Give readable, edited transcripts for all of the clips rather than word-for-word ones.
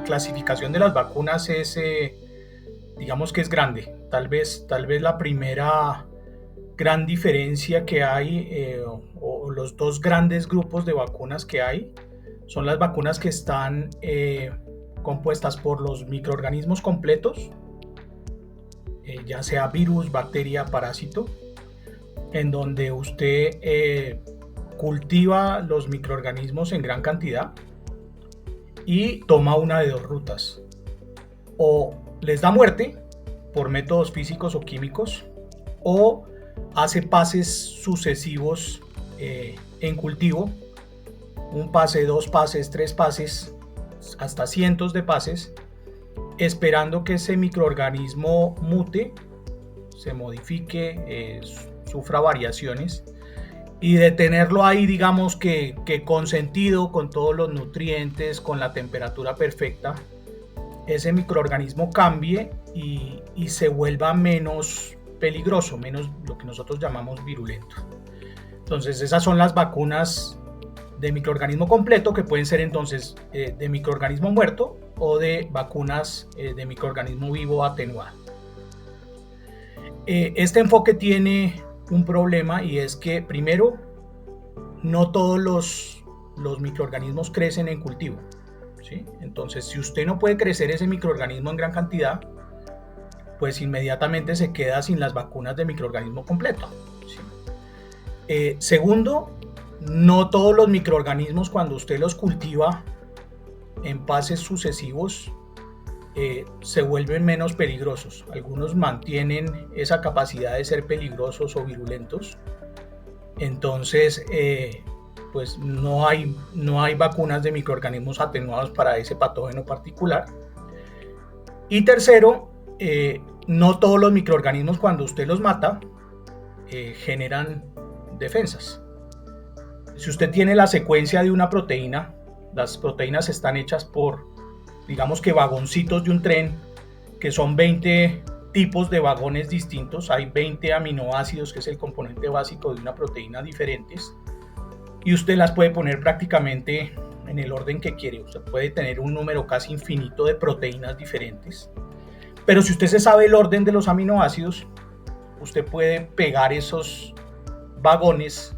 clasificación de las vacunas es, digamos que es grande. Tal vez la primera gran diferencia que hay, o los dos grandes grupos de vacunas que hay, son las vacunas que están compuestas por los microorganismos completos, ya sea virus, bacteria, parásito, en donde usted cultiva los microorganismos en gran cantidad y toma una de dos rutas: o les da muerte por métodos físicos o químicos, o hace pases sucesivos en cultivo, un pase, dos pases, tres pases, hasta cientos de pases, esperando que ese microorganismo mute, se modifique, sufra variaciones, y de tenerlo ahí, digamos que consentido, con todos los nutrientes, con la temperatura perfecta, ese microorganismo cambie y se vuelva menos peligroso, menos lo que nosotros llamamos virulento. Entonces esas son las vacunas de microorganismo completo, que pueden ser entonces de microorganismo muerto o de vacunas de microorganismo vivo atenuado. Este enfoque tiene un problema, y es que, primero, no todos los microorganismos crecen en cultivo, ¿sí? Entonces, si usted no puede crecer ese microorganismo en gran cantidad, pues inmediatamente se queda sin las vacunas de microorganismo completo, ¿sí? Segundo, no todos los microorganismos, cuando usted los cultiva en pases sucesivos, se vuelven menos peligrosos. Algunos mantienen esa capacidad de ser peligrosos o virulentos. Entonces, pues no hay vacunas de microorganismos atenuados para ese patógeno particular. Y tercero, no todos los microorganismos, cuando usted los mata, generan defensas. Si usted tiene la secuencia de una proteína, las proteínas están hechas por, digamos que, vagoncitos de un tren, que son 20 tipos de vagones distintos. Hay 20 aminoácidos, que es el componente básico de una proteína, diferentes, y usted las puede poner prácticamente en el orden que quiere. Usted puede tener un número casi infinito de proteínas diferentes, pero si usted se sabe el orden de los aminoácidos, usted puede pegar esos vagones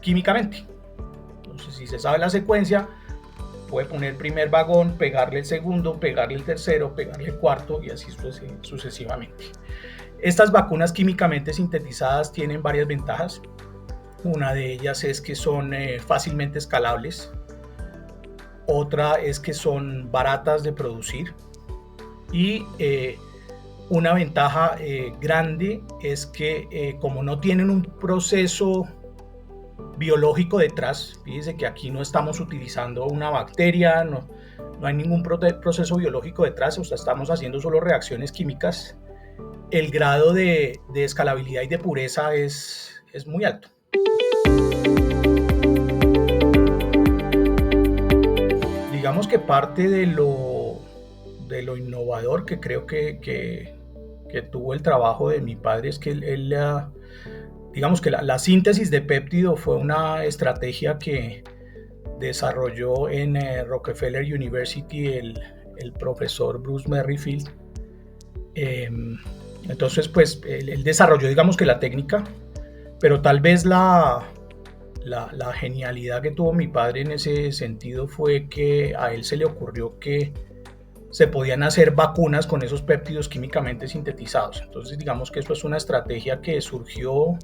químicamente. Entonces, si se sabe la secuencia, puede poner el primer vagón, pegarle el segundo, pegarle el tercero, pegarle el cuarto, y así sucesivamente. Estas vacunas químicamente sintetizadas tienen varias ventajas. Una de ellas es que son fácilmente escalables. Otra es que son baratas de producir. Y una ventaja grande es que, como no tienen un proceso biológico detrás, fíjese que aquí no estamos utilizando una bacteria, no hay ningún proceso biológico detrás, o sea, estamos haciendo solo reacciones químicas, el grado de escalabilidad y de pureza es muy alto. Digamos que parte de lo innovador que creo que tuvo el trabajo de mi padre es que él digamos que la síntesis de péptido fue una estrategia que desarrolló en Rockefeller University el profesor Bruce Merrifield. Entonces, pues él desarrolló, digamos que, la técnica, pero tal vez la genialidad que tuvo mi padre en ese sentido fue que a él se le ocurrió que se podían hacer vacunas con esos péptidos químicamente sintetizados. Entonces, digamos que eso es una estrategia que surgió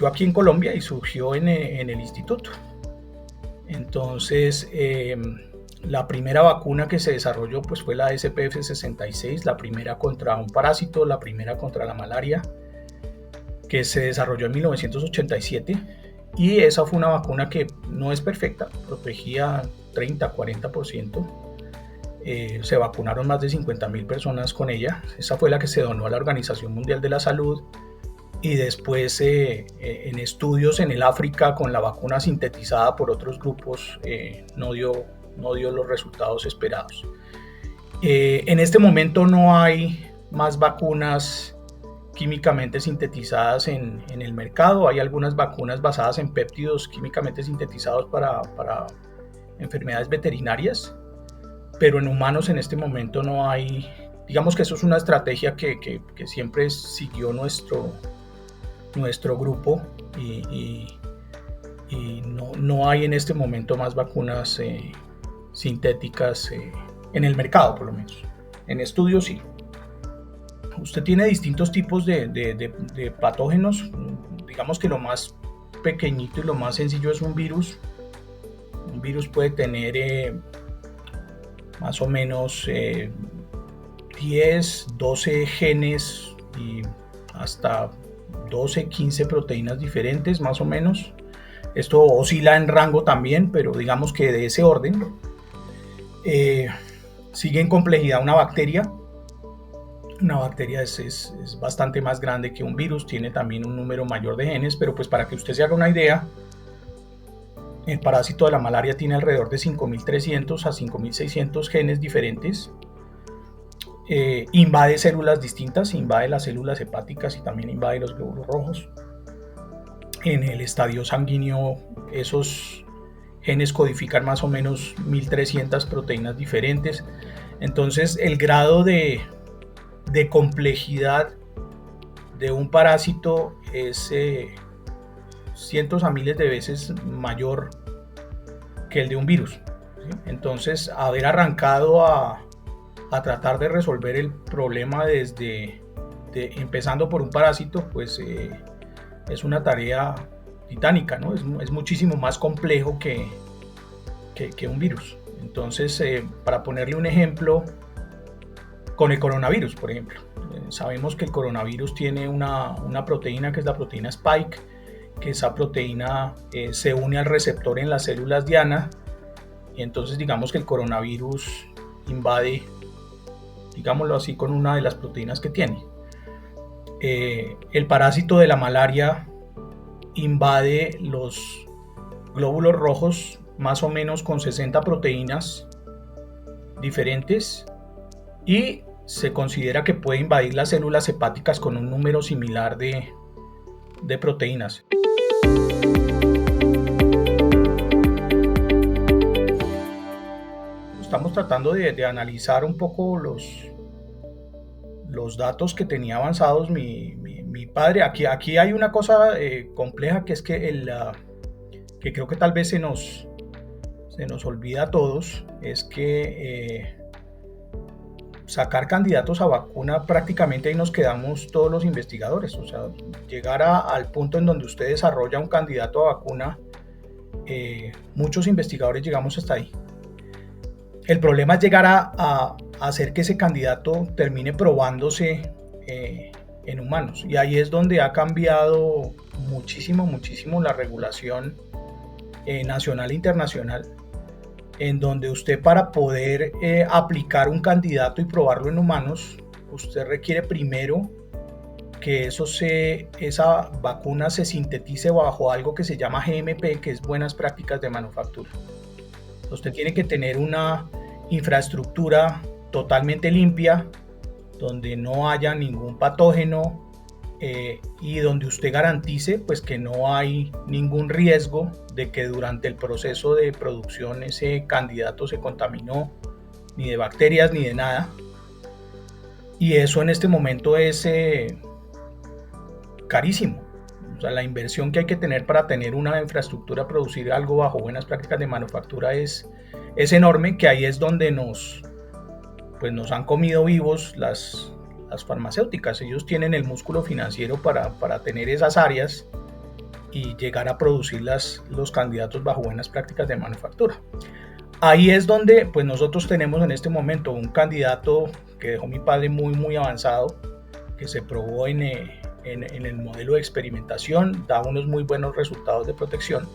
aquí en Colombia y surgió en el instituto. Entonces, la primera vacuna que se desarrolló, pues, fue la SPF 66, la primera contra un parásito, la primera contra la malaria, que se desarrolló en 1987, y esa fue una vacuna que no es perfecta, protegía 30-40%. Se vacunaron más de 50,000 personas con ella. Esa fue la que se donó a la Organización Mundial de la Salud, y después en estudios en el África con la vacuna sintetizada por otros grupos no dio los resultados esperados. En este momento no hay más vacunas químicamente sintetizadas en el mercado. Hay algunas vacunas basadas en péptidos químicamente sintetizados para enfermedades veterinarias, pero en humanos en este momento no hay. Digamos que eso es una estrategia que siempre siguió nuestro grupo y no hay en este momento más vacunas sintéticas en el mercado, por lo menos. En estudios sí. Usted tiene distintos tipos de patógenos. Digamos que lo más pequeñito y lo más sencillo es un virus. Un virus puede tener más o menos 10, 12 genes y hasta 12, 15 proteínas diferentes más o menos. Esto oscila en rango también, pero digamos que de ese orden. Sigue en complejidad una bacteria. Una bacteria es bastante más grande que un virus, tiene también un número mayor de genes, pero pues para que usted se haga una idea, el parásito de la malaria tiene alrededor de 5.300 a 5.600 genes diferentes. Invade células distintas, invade las células hepáticas y también invade los glóbulos rojos. En el estadio sanguíneo, esos genes codifican más o menos 1.300 proteínas diferentes. Entonces, el grado de complejidad de un parásito es cientos a miles de veces mayor que el de un virus, ¿sí? Entonces, haber arrancado a tratar de resolver el problema empezando por un parásito, pues es una tarea titánica, ¿no? Es muchísimo más complejo que un virus. Entonces, para ponerle un ejemplo, con el coronavirus, por ejemplo, sabemos que el coronavirus tiene una proteína que es la proteína Spike, que esa proteína se une al receptor en las células diana, y entonces digamos que el coronavirus invade, digámoslo así, con una de las proteínas que tiene. El parásito de la malaria invade los glóbulos rojos más o menos con 60 proteínas diferentes y se considera que puede invadir las células hepáticas con un número similar de proteínas. Estamos tratando de analizar un poco los datos que tenía avanzados mi padre. Aquí hay una cosa compleja, que es que que creo que tal vez se nos olvida a todos, es que sacar candidatos a vacuna, prácticamente ahí nos quedamos todos los investigadores. O sea, llegar al punto en donde usted desarrolla un candidato a vacuna, muchos investigadores llegamos hasta ahí. El problema es llegar a hacer que ese candidato termine probándose en humanos, y ahí es donde ha cambiado muchísimo la regulación nacional e internacional, en donde usted, para poder aplicar un candidato y probarlo en humanos, usted requiere primero que esa vacuna se sintetice bajo algo que se llama GMP, que es buenas prácticas de manufactura. Usted tiene que tener una infraestructura totalmente limpia, donde no haya ningún patógeno y donde usted garantice pues que no hay ningún riesgo de que durante el proceso de producción ese candidato se contaminó, ni de bacterias ni de nada. Y eso en este momento es carísimo. O sea, la inversión que hay que tener para tener una infraestructura, producir algo bajo buenas prácticas de manufactura es enorme, que ahí es donde nos han comido vivos las farmacéuticas. Ellos tienen el músculo financiero para tener esas áreas y llegar a producir los candidatos bajo buenas prácticas de manufactura. Ahí es donde pues nosotros tenemos en este momento un candidato que dejó mi padre muy avanzado, que se probó en el modelo de experimentación, da unos muy buenos resultados de protección,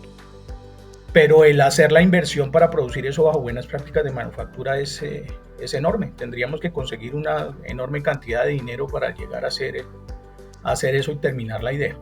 pero el hacer la inversión para producir eso bajo buenas prácticas de manufactura es enorme. Tendríamos que conseguir una enorme cantidad de dinero para llegar a hacer eso y terminar la idea.